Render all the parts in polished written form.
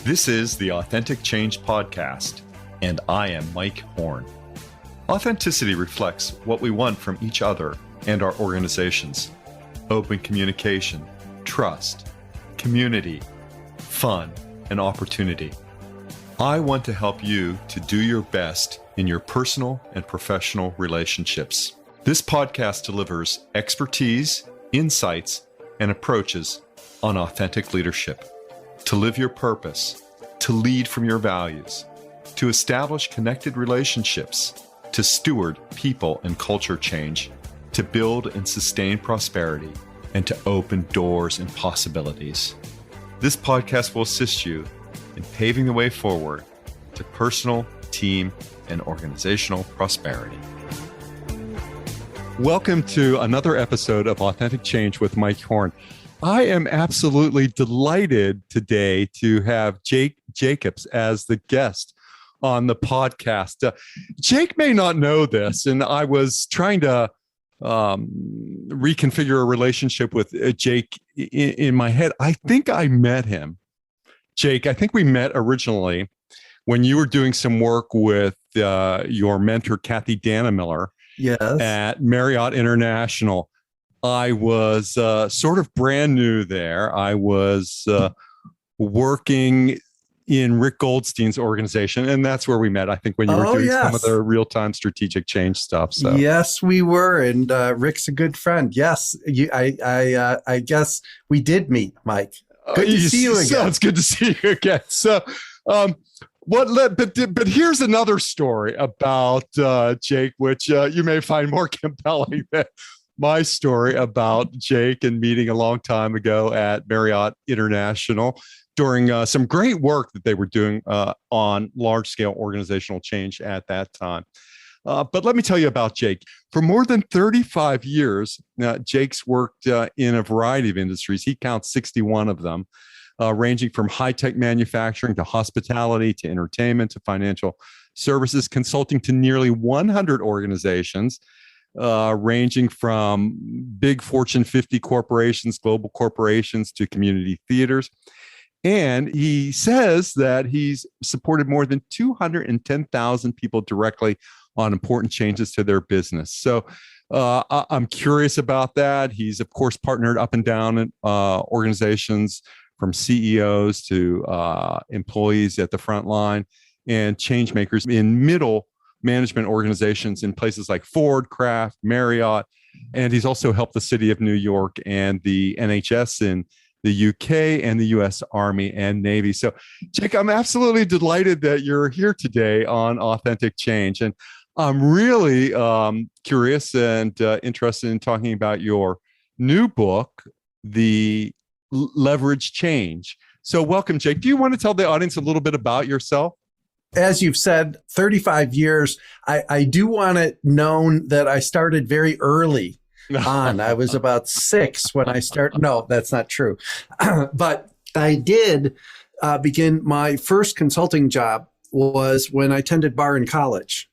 This is the Authentic Change Podcast, and I am Mike Horne. Authenticity reflects what we want from each other and our organizations: open communication, trust, community, fun, and opportunity. I want to help you to do your best in your personal and professional relationships. This podcast delivers expertise, insights, and approaches on authentic leadership, to live your purpose, to lead from your values, to establish connected relationships, to steward people and culture change, to build and sustain prosperity, and to open doors and possibilities. This podcast will assist you in paving the way forward to personal, team, and organizational prosperity. Welcome to another episode of Authentic Change with Mike Horne. I am absolutely delighted today to have Jake Jacobs as the guest on the podcast. Jake may not know this, and I was trying to reconfigure a relationship with Jake in my head. I think I met him. Jake, I think we met originally when you were doing some work with your mentor, Kathy Dannemiller, yes, at Marriott International. I was sort of brand new there. I was working in Rick Goldstein's organization, and that's where we met, I think, when you were doing some of the real-time strategic change stuff. So. Yes, we were, and Rick's a good friend. Yes, I guess we did meet, Mike. Good to see you again. So it's good to see you again. So, but here's another story about Jake, which you may find more compelling than my story about Jake and meeting a long time ago at Marriott International during some great work that they were doing on large-scale organizational change at that time. But let me tell you about Jake. For more than 35 years, Jake's worked in a variety of industries. He counts 61 of them, ranging from high-tech manufacturing to hospitality to entertainment to financial services, consulting to nearly 100 organizations, ranging from big Fortune 50 corporations, global corporations, to community theaters. And he says that he's supported more than 210,000 people directly on important changes to their business. So I'm curious about that. He's, of course, partnered up and down in organizations, from CEOs to employees at the front line and change makers in middle management organizations in places like Ford, Kraft, Marriott. And he's also helped the city of New York and the NHS in the UK and the US Army and Navy. So, Jake, I'm absolutely delighted that you're here today on Authentic Change. And I'm really curious and interested in talking about your new book, The Leverage Change. So welcome, Jake. Do you want to tell the audience a little bit about yourself? As you've said, 35 years. I do want it known that I started very early on. I was about 6 when I started. No, that's not true. But I did begin my first consulting job was when I attended bar in college.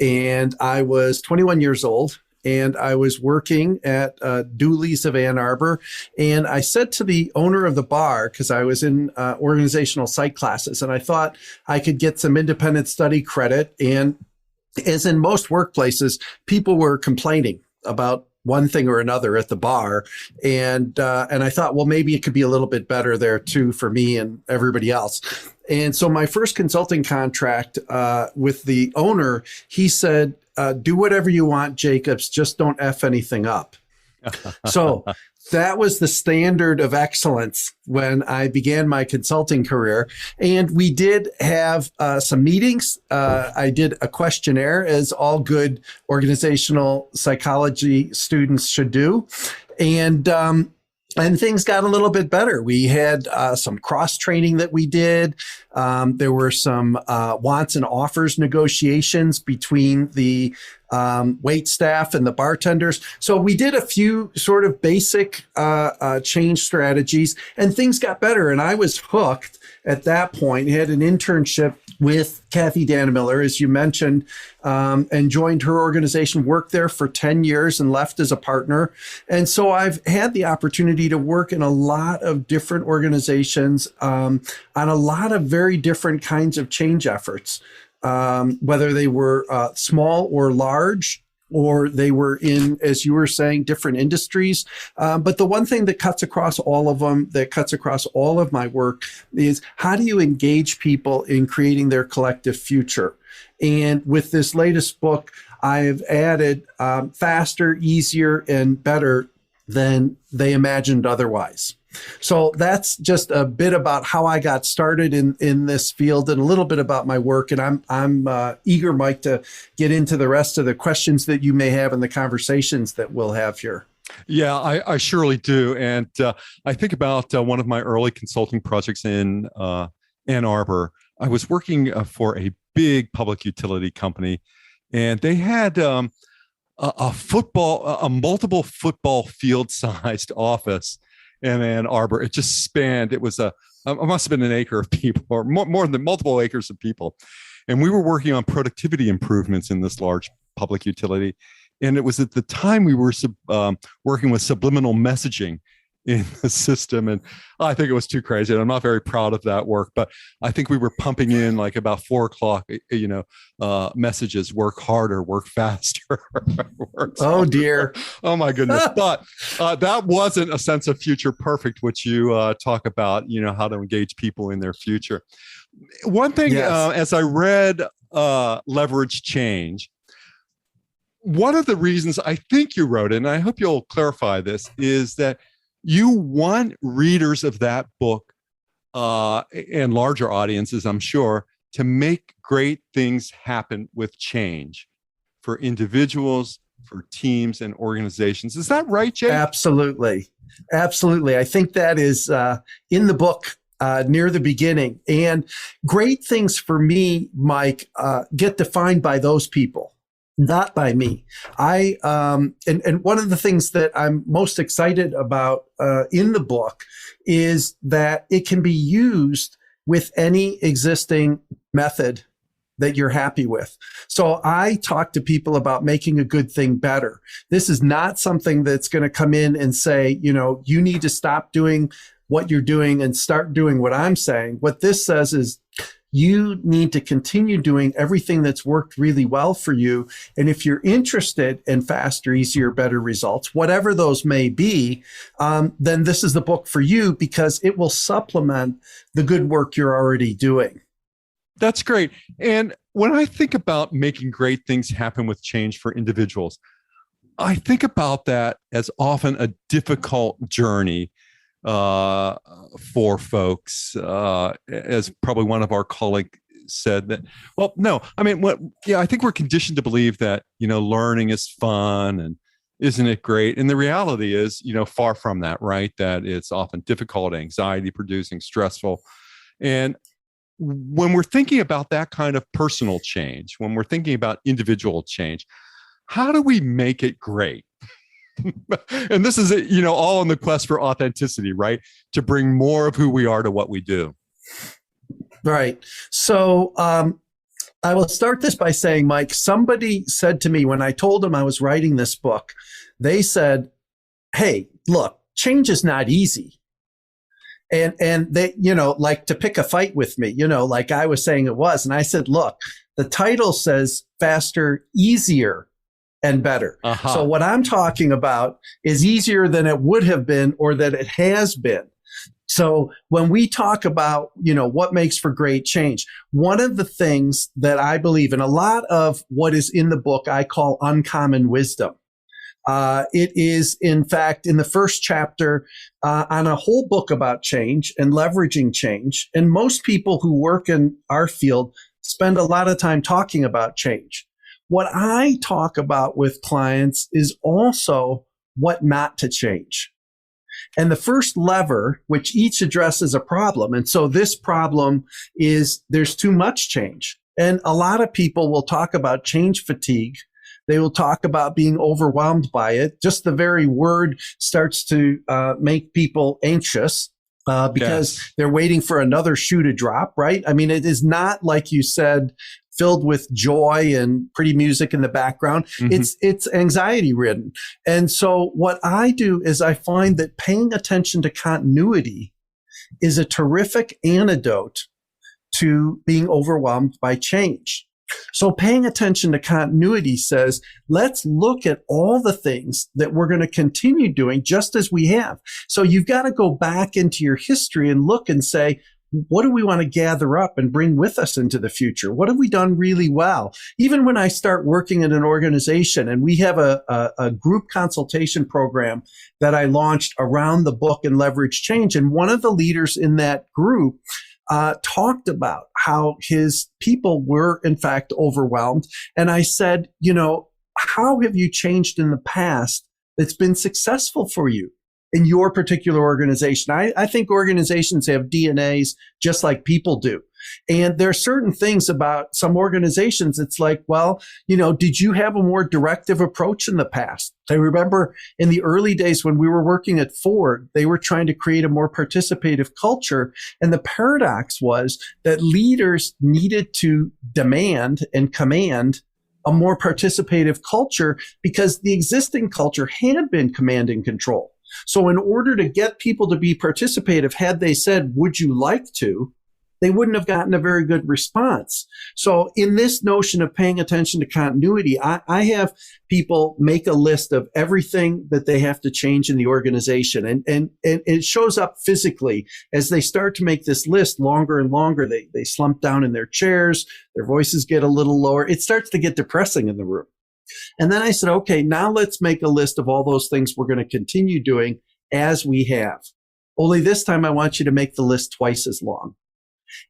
And I was 21 years old. And I was working at Dooley's of Ann Arbor. And I said to the owner of the bar, because I was in organizational psych classes, and I thought I could get some independent study credit. And as in most workplaces, people were complaining about one thing or another at the bar. And I thought, well, maybe it could be a little bit better there too for me and everybody else. And so my first consulting contract with the owner, he said, do whatever you want, Jacobs, just don't F anything up. So that was the standard of excellence when I began my consulting career. And we did have some meetings. I did a questionnaire, as all good organizational psychology students should do. And things got a little bit better. We had some cross training that we did. There were some wants and offers negotiations between the wait staff and the bartenders. So we did a few sort of basic change strategies, and things got better. And I was hooked at that point. Had an internship with Kathy Dannemiller, as you mentioned, and joined her organization, worked there for 10 years and left as a partner. And so I've had the opportunity to work in a lot of different organizations on a lot of very different kinds of change efforts, whether they were small or large, or they were in, as you were saying, different industries. But the one thing that cuts across all of them, that cuts across all of my work, is how do you engage people in creating their collective future? And with this latest book, I have added faster, easier, and better than they imagined otherwise. So that's just a bit about how I got started in this field and a little bit about my work. And I'm eager, Mike, to get into the rest of the questions that you may have and the conversations that we'll have here. Yeah, I surely do. And I think about one of my early consulting projects in Ann Arbor. I was working for a big public utility company, and they had a multiple football field-sized office in Ann Arbor. It just spanned. It must have been an acre of people, or more than multiple acres of people. And we were working on productivity improvements in this large public utility. And it was at the time we were working with subliminal messaging in the system. And I think it was too crazy. And I'm not very proud of that work, but I think we were pumping in like about 4 o'clock, messages: work harder, work faster. Oh dear. Oh my goodness. But that wasn't a sense of future perfect, which you talk about, how to engage people in their future. One thing, yes. As I read Leverage Change, one of the reasons I think you wrote it, and I hope you'll clarify this, is that you want readers of that book and larger audiences, I'm sure, to make great things happen with change for individuals, for teams and organizations. Is that right, Jake? Absolutely. Absolutely. I think that is in the book near the beginning. And great things for me, Mike, get defined by those people, not by me. And one of the things that I'm most excited about in the book is that it can be used with any existing method that you're happy with. So I talk to people about making a good thing better. This is not something that's going to come in and say, you need to stop doing what you're doing and start doing what I'm saying. What this says is, you need to continue doing everything that's worked really well for you. And if you're interested in faster, easier, better results, whatever those may be, then this is the book for you, because it will supplement the good work you're already doing. That's great. And when I think about making great things happen with change for individuals, I think about that as often a difficult journey for folks, as probably one of our colleagues said that. Well, no, I mean, I think we're conditioned to believe that learning is fun and isn't it great? And the reality is, far from that, right? That it's often difficult, anxiety-producing, stressful, and when we're thinking about that kind of personal change, when we're thinking about individual change, how do we make it great? And this is, all in the quest for authenticity, right? To bring more of who we are to what we do. Right. So I will start this by saying, Mike, somebody said to me when I told them I was writing this book, they said, hey, look, change is not easy. And they, like to pick a fight with me, like I was saying it was. And I said, look, the title says faster, easier, and better. Uh-huh. So what I'm talking about is easier than it would have been or that it has been. So when we talk about, what makes for great change, one of the things that I believe in, a lot of what is in the book, I call uncommon wisdom. It is, in fact, in the first chapter on a whole book about change and leveraging change. And most people who work in our field spend a lot of time talking about change. What I talk about with clients is also what not to change. And the first lever, which each addresses a problem. And so this problem is there's too much change. And a lot of people will talk about change fatigue. They will talk about being overwhelmed by it. Just the very word starts to make people anxious. because Yes. they're waiting for another shoe to drop, right? I mean, it is not like you said, filled with joy and pretty music in the background. It's anxiety ridden. And so what I do is I find that paying attention to continuity is a terrific antidote to being overwhelmed by change. So paying attention to continuity says, let's look at all the things that we're going to continue doing just as we have. So you've got to go back into your history and look and say, what do we want to gather up and bring with us into the future? What have we done really well? Even when I start working in an organization, and we have a group consultation program that I launched around the book and Leverage Change. And one of the leaders in that group talked about how his people were in fact overwhelmed. And I said, how have you changed in the past that's been successful for you in your particular organization? I think organizations have DNAs just like people do. And there are certain things about some organizations. It's like, well, did you have a more directive approach in the past? I remember in the early days when we were working at Ford, they were trying to create a more participative culture. And the paradox was that leaders needed to demand and command a more participative culture because the existing culture had been command and control. So in order to get people to be participative, had they said, would you like to, they wouldn't have gotten a very good response. So in this notion of paying attention to continuity, I have people make a list of everything that they have to change in the organization. And it shows up physically as they start to make this list longer and longer. They slump down in their chairs, their voices get a little lower. It starts to get depressing in the room. And then I said, okay, now let's make a list of all those things we're going to continue doing as we have. Only this time I want you to make the list twice as long.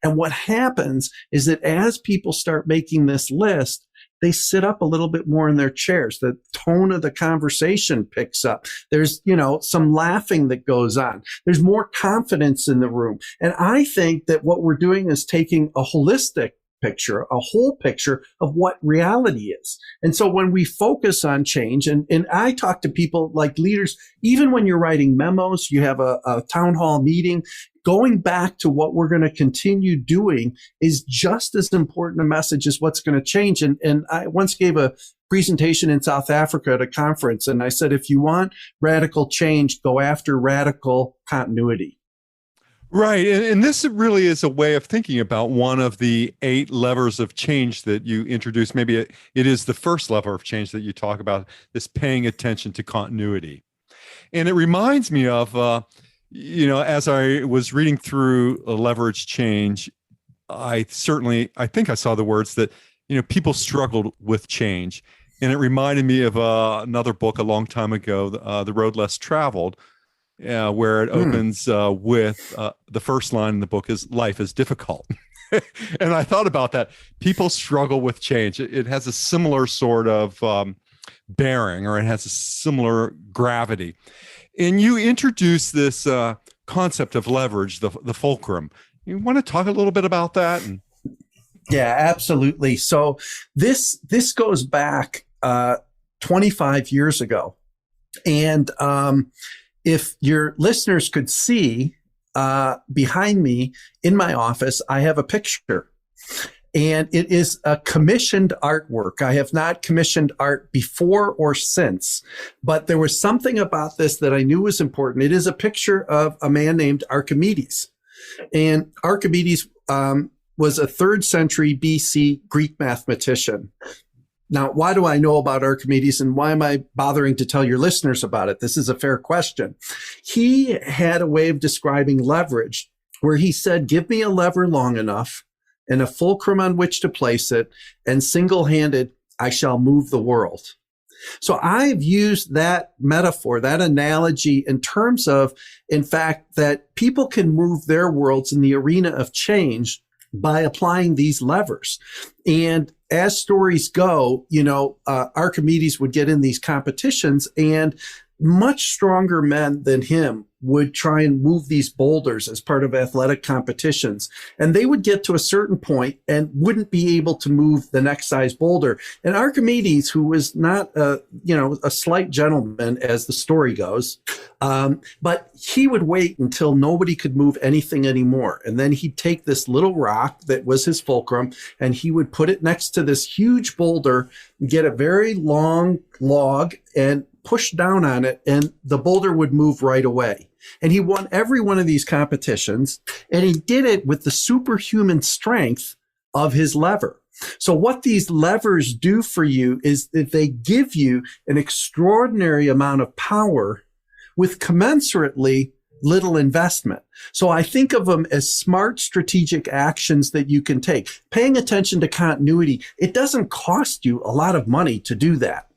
And what happens is that as people start making this list, they sit up a little bit more in their chairs. The tone of the conversation picks up. There's, some laughing that goes on. There's more confidence in the room. And I think that what we're doing is taking a holistic picture, a whole picture of what reality is. And so when we focus on change, and I talk to people like leaders, even when you're writing memos, you have a town hall meeting, going back to what we're going to continue doing is just as important a message as what's going to change. And I once gave a presentation in South Africa at a conference, and I said, if you want radical change, go after radical continuity. Right. And this really is a way of thinking about one of the 8 levers of change that you introduced. Maybe it is the first lever of change that you talk about, this paying attention to continuity. And it reminds me of, as I was reading through Leverage Change, I think I saw the words that, people struggled with change. And it reminded me of another book a long time ago, The Road Less Traveled, where it opens with the first line in the book is life is difficult. And I thought about that. People struggle with change. It has a similar sort of bearing, or it has a similar gravity. And you introduce this concept of leverage, the fulcrum. You want to talk a little bit about that? Yeah, absolutely. So this goes back 25 years ago. And if your listeners could see behind me in my office, I have a picture. And it is a commissioned artwork. I have not commissioned art before or since, but there was something about this that I knew was important. It is a picture of a man named Archimedes. And Archimedes was a 3rd century BC Greek mathematician. Now, why do I know about Archimedes, and why am I bothering to tell your listeners about it? This is a fair question. He had a way of describing leverage where he said, give me a lever long enough and a fulcrum on which to place it, and single-handed, I shall move the world. So I've used that metaphor, that analogy, in terms of, in fact, that people can move their worlds in the arena of change by applying these levers. And as stories go, Archimedes would get in these competitions, and much stronger men than him would try and move these boulders as part of athletic competitions. And they would get to a certain point and wouldn't be able to move the next size boulder. And Archimedes, who was not a slight gentleman, as the story goes, but he would wait until nobody could move anything anymore. And then he'd take this little rock that was his fulcrum, and he would put it next to this huge boulder, get a very long log, and push down on it, and the boulder would move right away. And he won every one of these competitions, and he did it with the superhuman strength of his lever. So what these levers do for you is that they give you an extraordinary amount of power with commensurately little investment. So I think of them as smart strategic actions that you can take. Paying attention to continuity, it doesn't cost you a lot of money to do that.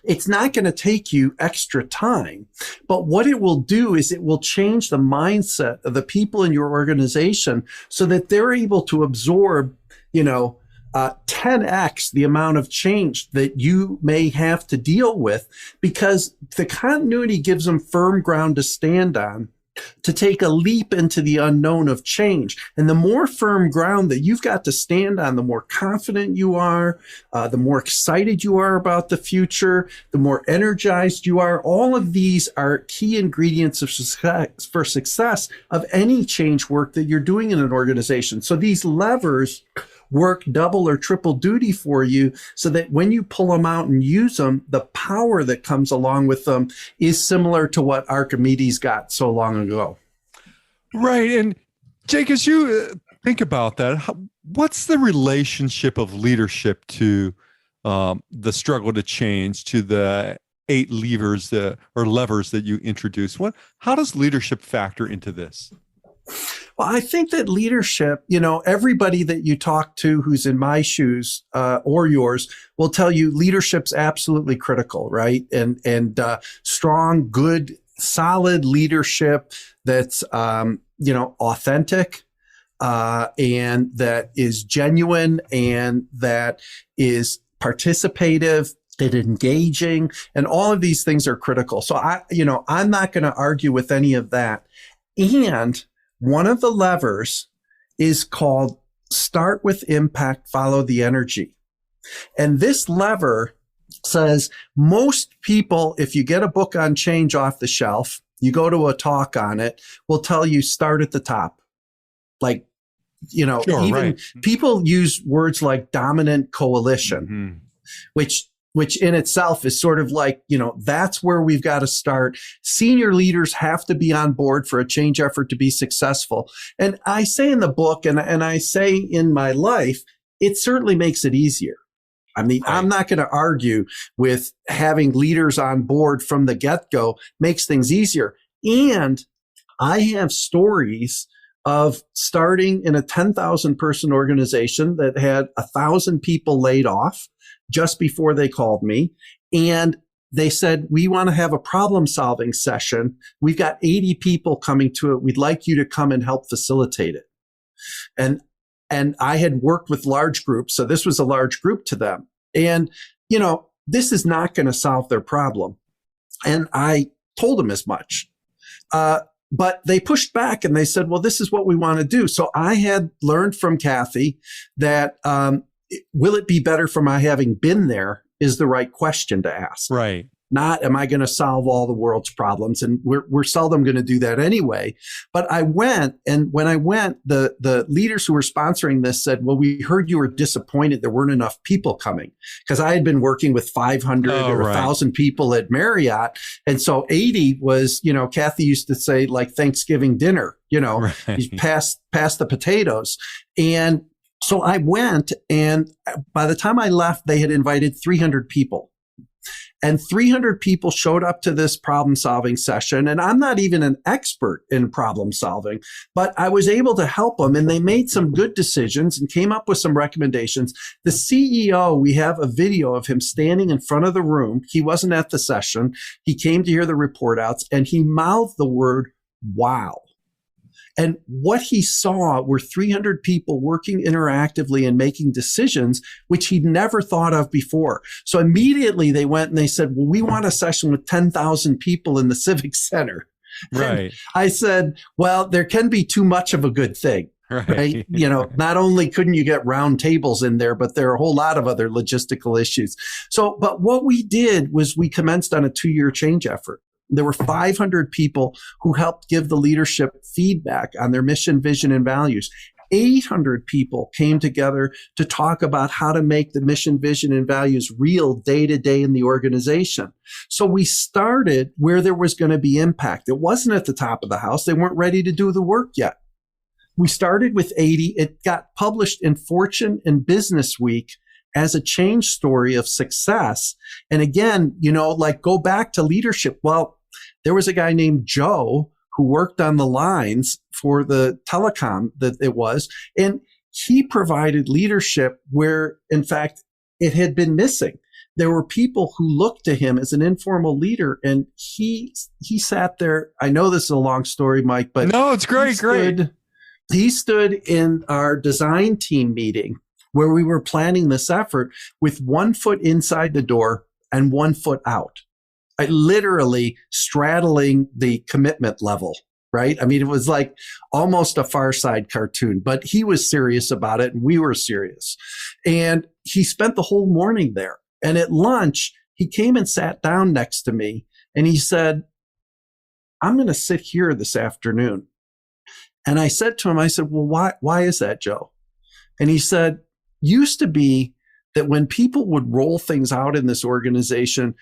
It's not going to take you extra time, but what it will do is it will change the mindset of the people in your organization so that they're able to absorb, 10x the amount of change that you may have to deal with, because the continuity gives them firm ground to stand on, to take a leap into the unknown of change. And the more firm ground that you've got to stand on, the more confident you are, the more excited you are about the future, the more energized you are. All of these are key ingredients of success of any change work that you're doing in an organization. So these levers work double or triple duty for you, so that when you pull them out and use them, the power that comes along with them is similar to what Archimedes got so long ago. Right. And Jake, as you think about that, what's the relationship of leadership to the struggle to change, to the 8 levers that you introduced? How does leadership factor into this? Well, I think that leadership, everybody that you talk to who's in my shoes or yours will tell you leadership's absolutely critical, right? And strong, good, solid leadership that's, authentic and that is genuine and that is participative and engaging, and all of these things are critical. So I'm not going to argue with any of that. And one of the levers is called start with impact, follow the energy. And this lever says most people, if you get a book on change off the shelf, you go to a talk on it, will tell you start at the top. Like, Sure, even right. People use words like dominant coalition, which in itself is sort of like, that's where we've got to start. Senior leaders have to be on board for a change effort to be successful. And I say in the book, and I say in my life, it certainly makes it easier. I mean, right. I'm not going to argue with having leaders on board from the get-go makes things easier. And I have stories of starting in a 10,000 person organization that had 1,000 people laid off just before they called me. And they said, we want to have a problem solving session. We've got 80 people coming to it. We'd like you to come and help facilitate it. And I had worked with large groups. So this was a large group to them. And, this is not going to solve their problem. And I told them as much. But they pushed back and they said, well, this is what we want to do. So I had learned from Kathy that, will it be better for my having been there is the right question to ask. Right. Not, am I going to solve all the world's problems? And we're seldom going to do that anyway. But I went, and when I went, the leaders who were sponsoring this said, well, we heard you were disappointed there weren't enough people coming, because I had been working with 500 or 1,000 people at Marriott. And so 80 was, Kathy used to say, like Thanksgiving dinner, right. Pass the potatoes. And so I went, and by the time I left, they had invited 300 people. And 300 people showed up to this problem solving session. And I'm not even an expert in problem solving, but I was able to help them. And they made some good decisions and came up with some recommendations. The CEO, we have a video of him standing in front of the room. He wasn't at the session. He came to hear the report outs, and he mouthed the word, wow. And what he saw were 300 people working interactively and making decisions, which he'd never thought of before. So immediately they went and they said, well, we want a session with 10,000 people in the Civic Center. Right. And I said, well, there can be too much of a good thing. Right. Not only couldn't you get round tables in there, but there are a whole lot of other logistical issues. So, but what we did was we commenced on a 2-year change effort. There were 500 people who helped give the leadership feedback on their mission, vision, and values. 800 people came together to talk about how to make the mission, vision, and values real day to day in the organization. So we started where there was going to be impact. It wasn't at the top of the house. They weren't ready to do the work yet. We started with 80. It got published in Fortune and Business Week as a change story of success. And again, go back to leadership. Well, there was a guy named Joe who worked on the lines for the telecom that it was, and he provided leadership where, in fact, it had been missing. There were people who looked to him as an informal leader, and he sat there. I know this is a long story, Mike, but no, it's great. He stood in our design team meeting where we were planning this effort with 1 foot inside the door and 1 foot out. Literally straddling the commitment level, right? I mean, it was like almost a Far Side cartoon, but he was serious about it and we were serious. And he spent the whole morning there. And at lunch, he came and sat down next to me and he said, I'm going to sit here this afternoon. And I said to him, well, why is that, Joe? And he said, used to be that when people would roll things out in this organization,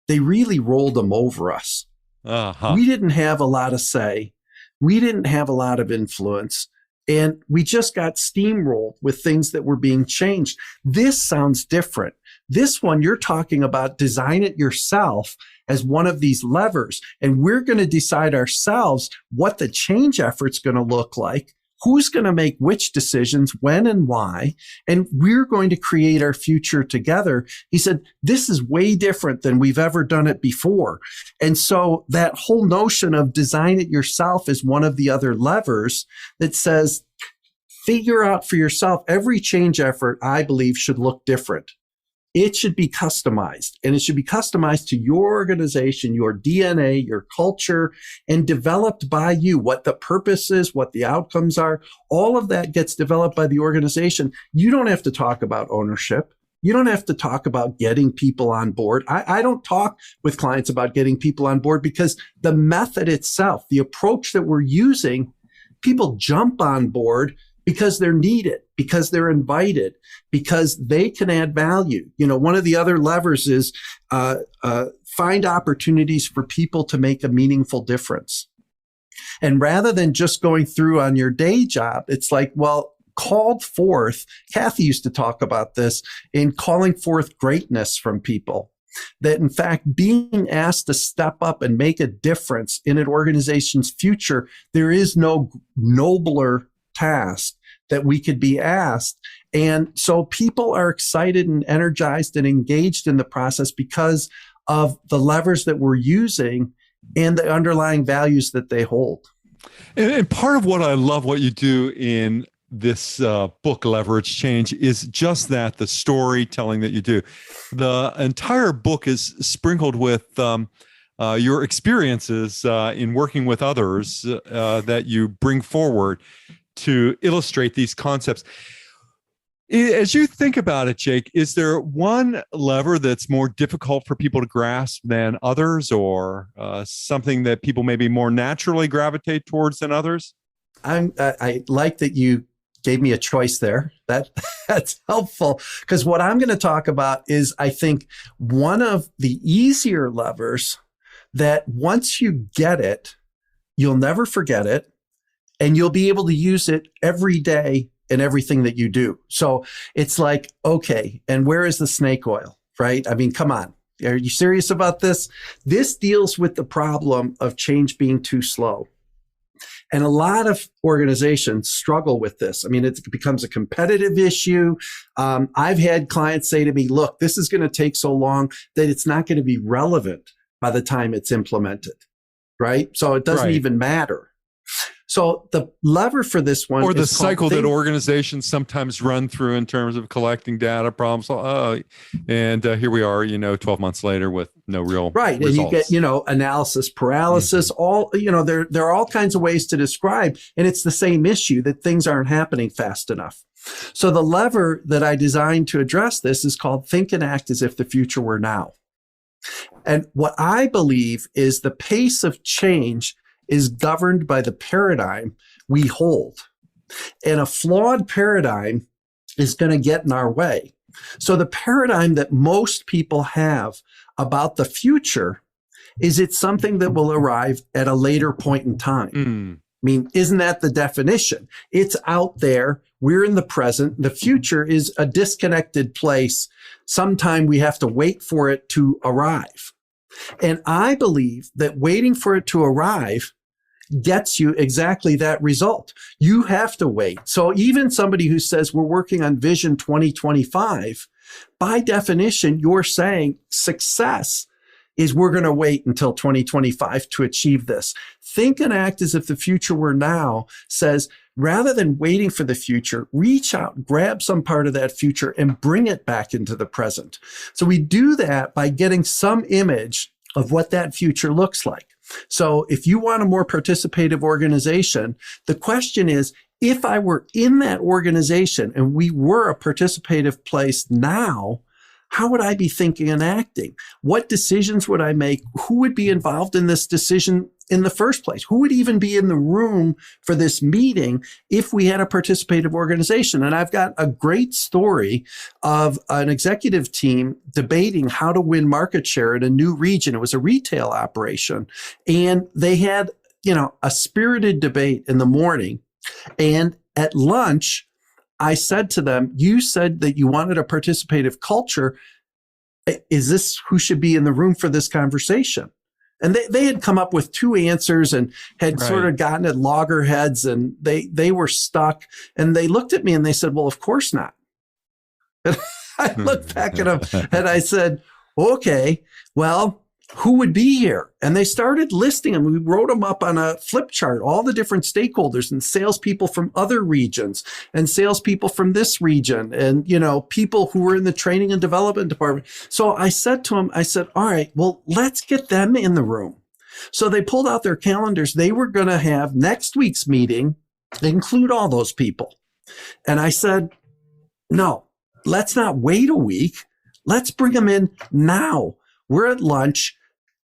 they really rolled them over us. Uh-huh. We didn't have a lot of say. We didn't have a lot of influence. And we just got steamrolled with things that were being changed. This sounds different. This one, you're talking about design it yourself as one of these levers. And we're going to decide ourselves what the change effort's going to look like, who's going to make which decisions, when and why, and we're going to create our future together. He said, this is way different than we've ever done it before. And so that whole notion of design it yourself is one of the other levers that says, figure out for yourself. Every change effort, I believe, should look different. It should be customized, and it should be customized to your organization, your DNA, your culture, and developed by you. What the purpose is, what the outcomes are, all of that gets developed by the organization. You don't have to talk about ownership. You don't have to talk about getting people on board. I don't talk with clients about getting people on board because the method itself, the approach that we're using, people jump on board because they're needed, because they're invited, because they can add value. One of the other levers is find opportunities for people to make a meaningful difference. And rather than just going through on your day job, it's like, well, called forth. Kathy used to talk about this in calling forth greatness from people. That in fact, being asked to step up and make a difference in an organization's future, there is no nobler task that we could be asked. And so people are excited and energized and engaged in the process because of the levers that we're using and the underlying values that they hold. And part of what I love what you do in this book, Leverage Change, is just that, the storytelling that you do. The entire book is sprinkled with your experiences in working with others that you bring forward to illustrate these concepts. As you think about it, Jake, is there one lever that's more difficult for people to grasp than others, or something that people maybe more naturally gravitate towards than others? I like that you gave me a choice there. That's helpful, because what I'm going to talk about is, I think, one of the easier levers that once you get it, you'll never forget it. And you'll be able to use it every day in everything that you do. So it's like, okay, and where is the snake oil, right? I mean, come on. Are you serious about this? This deals with the problem of change being too slow. And a lot of organizations struggle with this. I mean, it becomes a competitive issue. I've had clients say to me, look, this is going to take so long that it's not going to be relevant by the time it's implemented, right? So it doesn't even matter. So the lever for this one, or the cycle that organizations sometimes run through in terms of collecting data problems. And here we are, 12 months later with no real right. results. And you get, analysis paralysis, all, there are all kinds of ways to describe, and it's the same issue that things aren't happening fast enough. So the lever that I designed to address this is called think and act as if the future were now. And what I believe is the pace of change is governed by the paradigm we hold. And a flawed paradigm is going to get in our way. So the paradigm that most people have about the future is it's something that will arrive at a later point in time. I mean, isn't that the definition? It's out there. We're in the present. The future is a disconnected place. Sometime we have to wait for it to arrive. And I believe that waiting for it to arrive gets you exactly that result. You have to wait. So even somebody who says we're working on Vision 2025, by definition, you're saying success is we're going to wait until 2025 to achieve this. Think and act as if the future were now says, rather than waiting for the future, reach out, grab some part of that future and bring it back into the present. So we do that by getting some image of what that future looks like. So if you want a more participative organization, the question is, if I were in that organization and we were a participative place now, how would I be thinking and acting? What decisions would I make? Who would be involved in this decision in the first place? Who would even be in the room for this meeting if we had a participative organization? And I've got a great story of an executive team debating how to win market share in a new region. It was a retail operation. And they had, a spirited debate in the morning. And at lunch, I said to them, you said that you wanted a participative culture. Is this who should be in the room for this conversation? And they had come up with two answers and had sort of gotten at loggerheads, and they were stuck. And they looked at me and they said, well, of course not. And I looked back at them and I said, okay, well, who would be here? And they started listing them. We wrote them up on a flip chart, all the different stakeholders and salespeople from other regions and salespeople from this region and, people who were in the training and development department. So I said to them, all right, well, let's get them in the room. So they pulled out their calendars. They were going to have next week's meeting include all those people. And I said, no, let's not wait a week. Let's bring them in now. We're at lunch,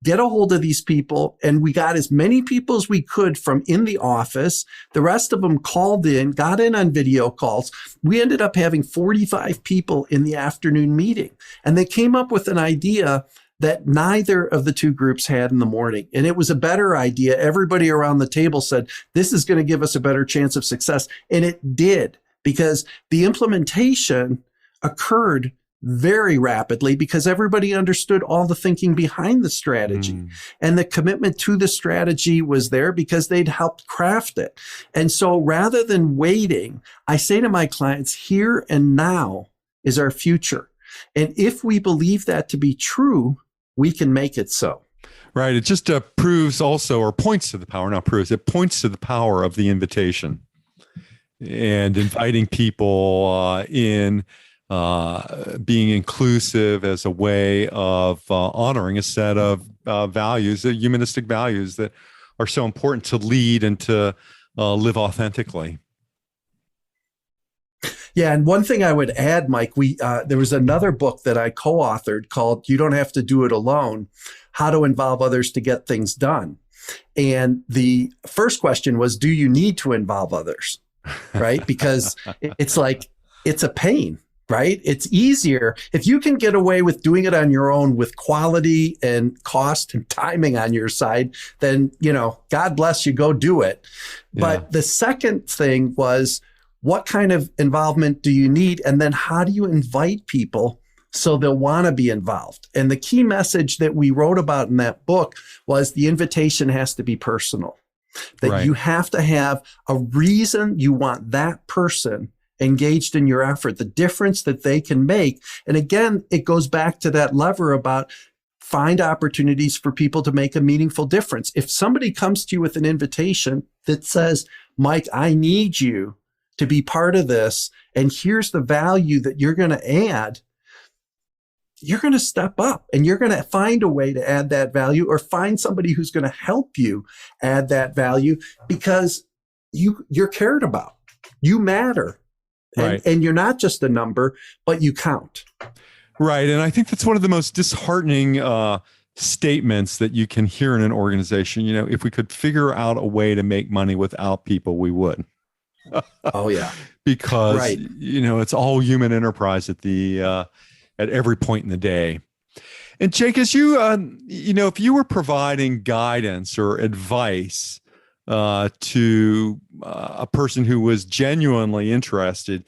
get a hold of these people, and we got as many people as we could from in the office. The rest of them called in, got in on video calls. We ended up having 45 people in the afternoon meeting, and they came up with an idea that neither of the two groups had in the morning. And it was a better idea. Everybody around the table said, this is going to give us a better chance of success. And it did, because the implementation occurred very rapidly because everybody understood all the thinking behind the strategy. And the commitment to the strategy was there because they'd helped craft it. And so rather than waiting, I say to my clients, here and now is our future. And if we believe that to be true, we can make it so. Right. It just proves also, or points to the power, not proves, it points to the power of the invitation and inviting people in. Being inclusive as a way of honoring a set of values, humanistic values that are so important to lead and to live authentically. Yeah, and one thing I would add, Mike, there was another book that I co-authored called "You Don't Have to Do It Alone: How to Involve Others to Get Things Done." And the first question was, do you need to involve others? Right? Because it's like, it's a pain. Right? It's easier if you can get away with doing it on your own with quality and cost and timing on your side, then, God bless you, go do it. Yeah. But the second thing was, what kind of involvement do you need? And then how do you invite people so they'll want to be involved? And the key message that we wrote about in that book was the invitation has to be personal, that you have to have a reason you want that person engaged in your effort, the difference that they can make. And again, it goes back to that lever about find opportunities for people to make a meaningful difference. If somebody comes to you with an invitation that says, Mike, I need you to be part of this, and here's the value that you're going to add, you're going to step up and you're going to find a way to add that value, or find somebody who's going to help you add that value, because you're cared about. You matter. Right. And you're not just a number, but you count. Right. And I think that's one of the most disheartening statements that you can hear in an organization. You know, if we could figure out a way to make money without people, we would. Oh, yeah. Because, right. You know, it's all human enterprise at every point in the day. And Jake, as you know, if you were providing guidance or advice to a person who was genuinely interested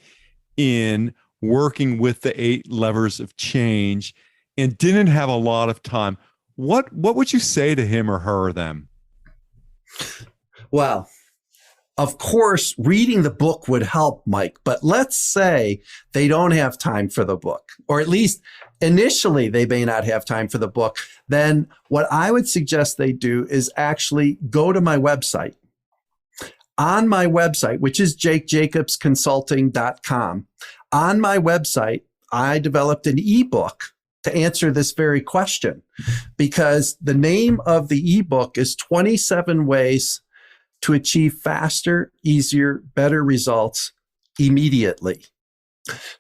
in working with the 8 levers of change and didn't have a lot of time, what would you say to him or her or them? Well, of course, reading the book would help, Mike, but let's say they don't have time for the book, or at least initially they may not have time for the book. Then what I would suggest they do is actually go to my website. On my website, which is jakejacobsconsulting.com, on my website, I developed an ebook to answer this very question, because the name of the ebook is 27 Ways to Achieve Faster, Easier, Better Results Immediately.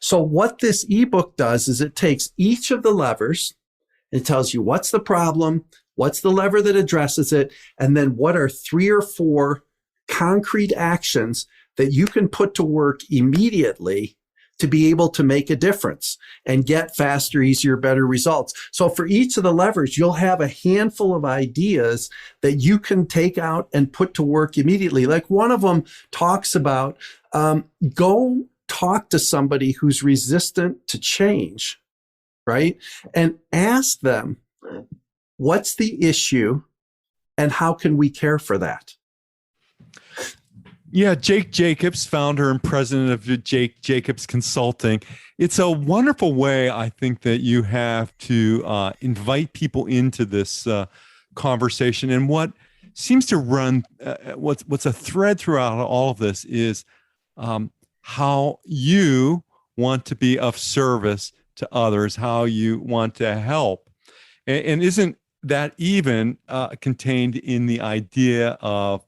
So what this ebook does is it takes each of the levers, it tells you what's the problem, what's the lever that addresses it, and then what are 3 or 4 concrete actions that you can put to work immediately to be able to make a difference and get faster, easier, better results. So for each of the levers, you'll have a handful of ideas that you can take out and put to work immediately. Like one of them talks about, go talk to somebody who's resistant to change, right? And ask them, what's the issue and how can we care for that? Yeah, Jake Jacobs, founder and president of Jake Jacobs Consulting. It's a wonderful way, I think, that you have to invite people into this conversation. And what seems to run, what's a thread throughout all of this is how you want to be of service to others, how you want to help. And isn't that even contained in the idea of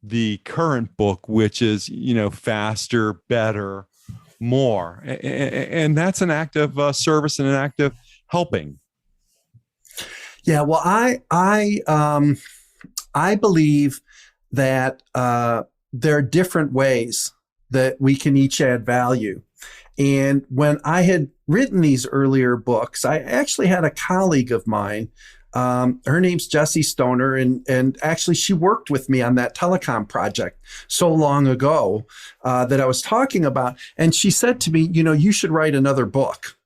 the current book, which is, you know, faster, better, more, and that's an act of service and an act of helping. Yeah, well, I believe that there are different ways that we can each add value. And when I had written these earlier books, I actually had a colleague of mine. Her name's Jessie Stoner, and actually she worked with me on that telecom project so long ago that I was talking about. And she said to me, you know, you should write another book.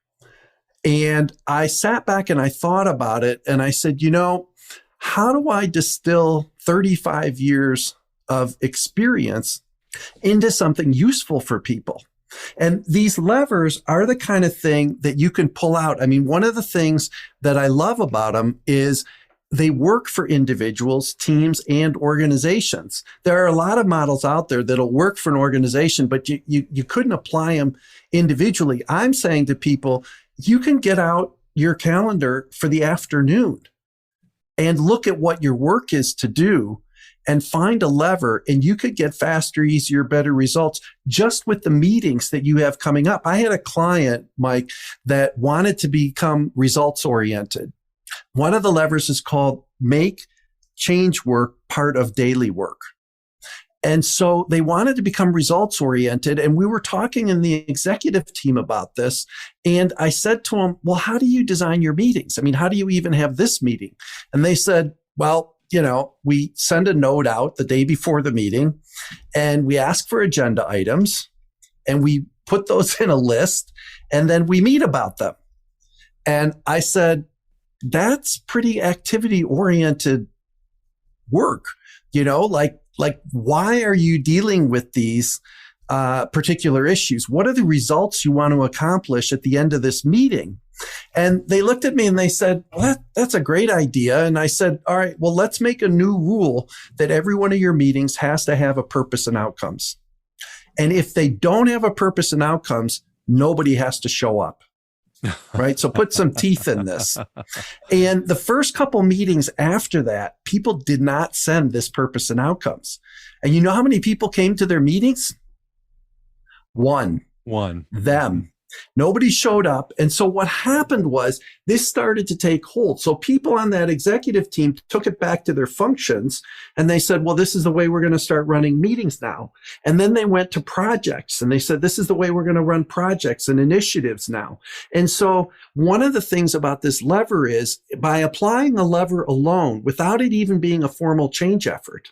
And I sat back and I thought about it, and I said, you know, how do I distill 35 years of experience into something useful for people? And these levers are the kind of thing that you can pull out. I mean, one of the things that I love about them is they work for individuals, teams, and organizations. There are a lot of models out there that'll work for an organization, but you couldn't apply them individually. I'm saying to people, you can get out your calendar for the afternoon and look at what your work is to do and find a lever, and you could get faster, easier, better results just with the meetings that you have coming up. I had a client, Mike, that wanted to become results oriented. One of the levers is called make change work part of daily work. And so they wanted to become results oriented. And we were talking in the executive team about this. And I said to them, well, how do you design your meetings? I mean, how do you even have this meeting? And they said, well, you know, we send a note out the day before the meeting and we ask for agenda items and we put those in a list and then we meet about them. And I said, that's pretty activity oriented work, you know, like why are you dealing with these particular issues? What are the results you want to accomplish at the end of this meeting? And they looked at me and they said, well, that's a great idea. And I said, all right, well, let's make a new rule that every one of your meetings has to have a purpose and outcomes. And if they don't have a purpose and outcomes, nobody has to show up. Right. So put some teeth in this. And the first couple meetings after that, people did not send this purpose and outcomes. And you know how many people came to their meetings? One. Them. Nobody showed up. And so what happened was this started to take hold. So people on that executive team took it back to their functions and they said, well, this is the way we're going to start running meetings now. And then they went to projects and they said, this is the way we're going to run projects and initiatives now. And so one of the things about this lever is by applying a lever alone without it even being a formal change effort.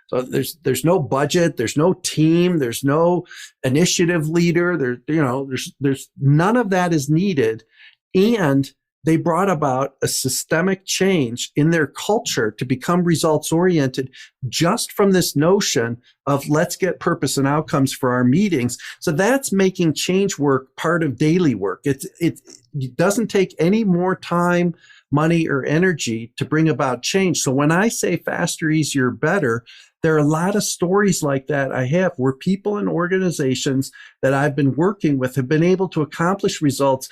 So there's no budget, there's no team, there's no initiative leader, there's none of that is needed. And they brought about a systemic change in their culture to become results oriented just from this notion of let's get purpose and outcomes for our meetings. So that's making change work part of daily work. It doesn't take any more time, money, or energy to bring about change. So when I say faster, easier, better, there are a lot of stories like that I have where people in organizations that I've been working with have been able to accomplish results,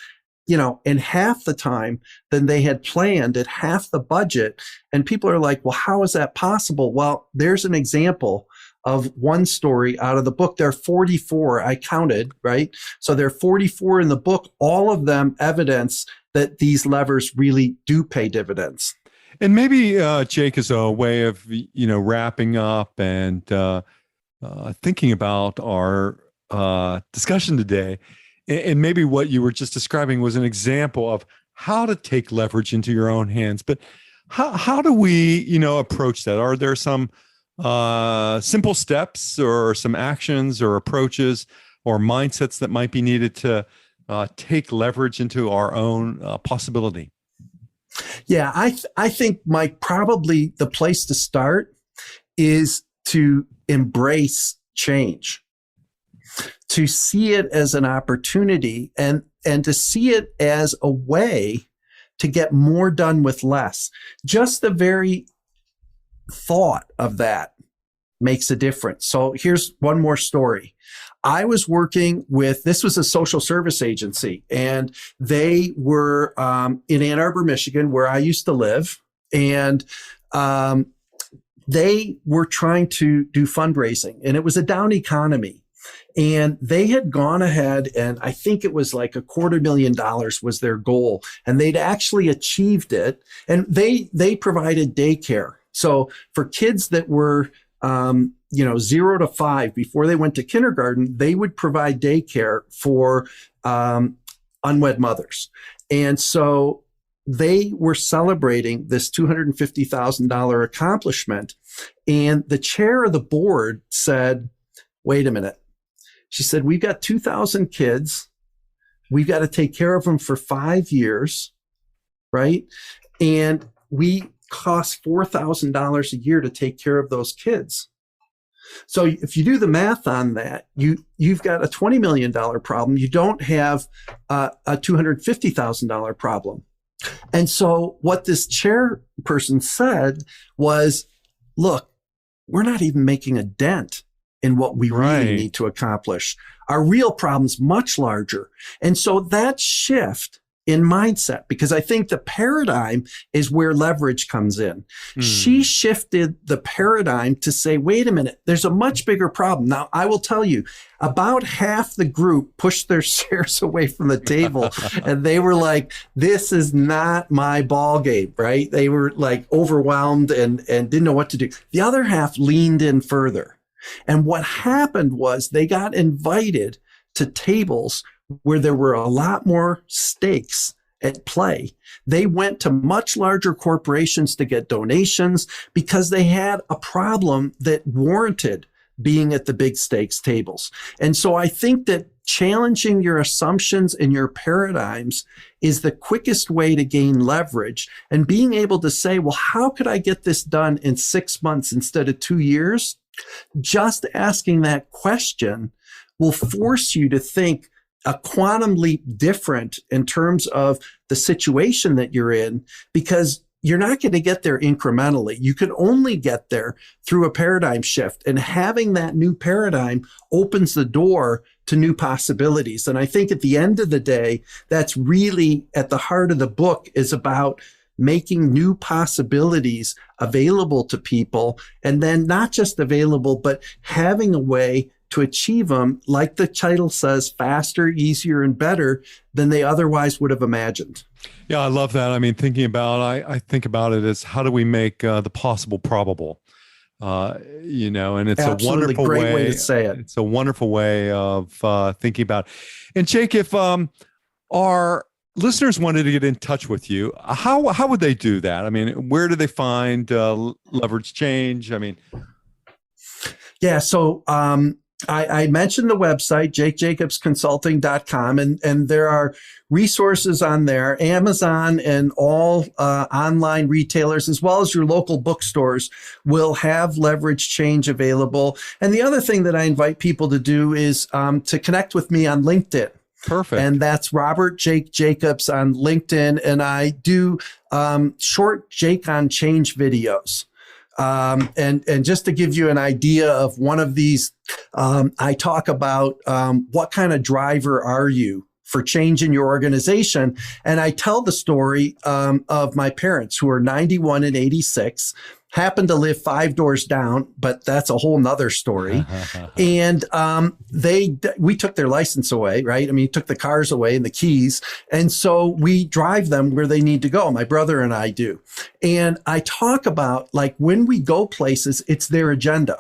in half the time than they had planned at half the budget. And people are like, well, how is that possible? Well, there's an example of one story out of the book. There are 44, I counted, right? So there are 44 in the book, all of them evidence that these levers really do pay dividends. And maybe, Jake, is a way of, wrapping up and thinking about our discussion today. And maybe what you were just describing was an example of how to take leverage into your own hands. But how do we, approach that? Are there some simple steps or some actions or approaches or mindsets that might be needed to take leverage into our own possibility? Yeah, I think, Mike, probably the place to start is to embrace change, to see it as an opportunity and to see it as a way to get more done with less. Just the very thought of that makes a difference. So here's one more story. I was working with, this was a social service agency, and they were in Ann Arbor, Michigan, where I used to live. And they were trying to do fundraising, and it was a down economy. And they had gone ahead, and I think it was like $250,000 was their goal. And they'd actually achieved it. And they provided daycare. So for kids that were 0 to 5, before they went to kindergarten, they would provide daycare for unwed mothers. And so they were celebrating this $250,000 accomplishment. And the chair of the board said, wait a minute. She said, we've got 2,000 kids. We've got to take care of them for 5 years, right? And we cost $4,000 a year to take care of those kids. So if you do the math on that, you've got a $20 million problem. You don't have a $250,000 problem. And so what this chairperson said was, look, we're not even making a dent in what we really need to accomplish. Our real problem's much larger. And so that shift in mindset, because I think the paradigm is where leverage comes in. She shifted the paradigm to say, wait a minute, there's a much bigger problem. Now, I will tell you, about half the group pushed their chairs away from the table and they were like, this is not my ball game, right? They were like overwhelmed and didn't know what to do. The other half leaned in further. And what happened was they got invited to tables where there were a lot more stakes at play. They went to much larger corporations to get donations because they had a problem that warranted being at the big stakes tables. And so I think that challenging your assumptions and your paradigms is the quickest way to gain leverage, and being able to say, well, how could I get this done in 6 months instead of 2 years? Just asking that question will force you to think a quantum leap different in terms of the situation that you're in, because you're not going to get there incrementally. You can only get there through a paradigm shift, and having that new paradigm opens the door to new possibilities. And I think at the end of the day, that's really at the heart of the book, is about making new possibilities available to people, and then not just available, but having a way to achieve them, like the title says, faster, easier, and better than they otherwise would have imagined. Yeah, I love that. I mean, I think about it as, how do we make the possible probable? And it's Absolutely, a wonderful great way to say it. It's a wonderful way of thinking about it. And Jake, if our listeners wanted to get in touch with you, how would they do that? I mean, where do they find Leverage Change? I mean, yeah. So I mentioned the website, jakejacobsconsulting.com, and there are resources on there. Amazon and all online retailers, as well as your local bookstores, will have Leverage Change available. And the other thing that I invite people to do is to connect with me on LinkedIn. Perfect. And that's Robert Jake Jacobs on LinkedIn. And I do short Jake on Change videos. And just to give you an idea of one of these, I talk about what kind of driver are you for change in your organization. And I tell the story of my parents, who are 91 and 86, happened to live 5 doors down, but that's a whole nother story. And we took their license away, right? I mean, took the cars away and the keys. And so we drive them where they need to go. My brother and I do. And I talk about, like, when we go places, it's their agenda.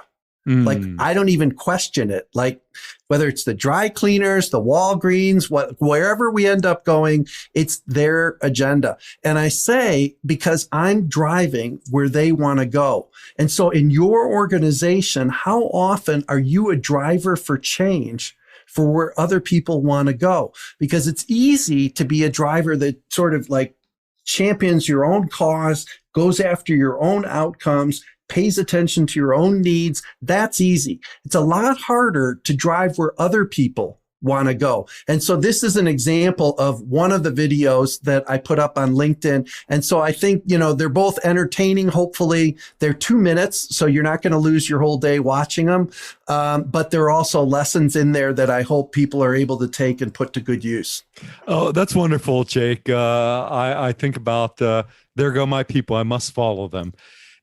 Like, I don't even question it. Like, whether it's the dry cleaners, the Walgreens, wherever we end up going, it's their agenda. And I say, because I'm driving where they want to go. And so in your organization, how often are you a driver for change for where other people want to go? Because it's easy to be a driver that sort of like champions your own cause, goes after your own outcomes, pays attention to your own needs. That's easy. It's a lot harder to drive where other people want to go. And so this is an example of one of the videos that I put up on LinkedIn. And so I think, they're both entertaining. Hopefully they're 2 minutes, so you're not going to lose your whole day watching them. But there are also lessons in there that I hope people are able to take and put to good use. Oh, that's wonderful, Jake. I think about, there go my people, I must follow them.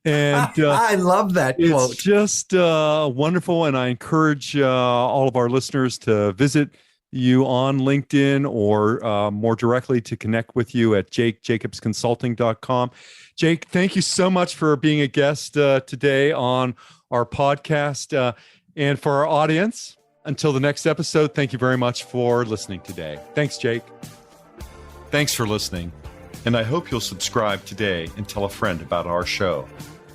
And I love that quote. It's just wonderful. And I encourage all of our listeners to visit you on LinkedIn, or more directly to connect with you at jakejacobsconsulting.com. Jake, thank you so much for being a guest today on our podcast. And for our audience, until the next episode, thank you very much for listening today. Thanks, Jake. Thanks for listening. And I hope you'll subscribe today and tell a friend about our show.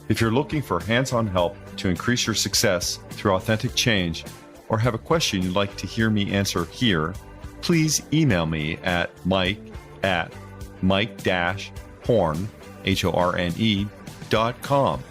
If you're looking for hands-on help to increase your success through authentic change, or have a question you'd like to hear me answer here, please email me at mike@mike-horne.com.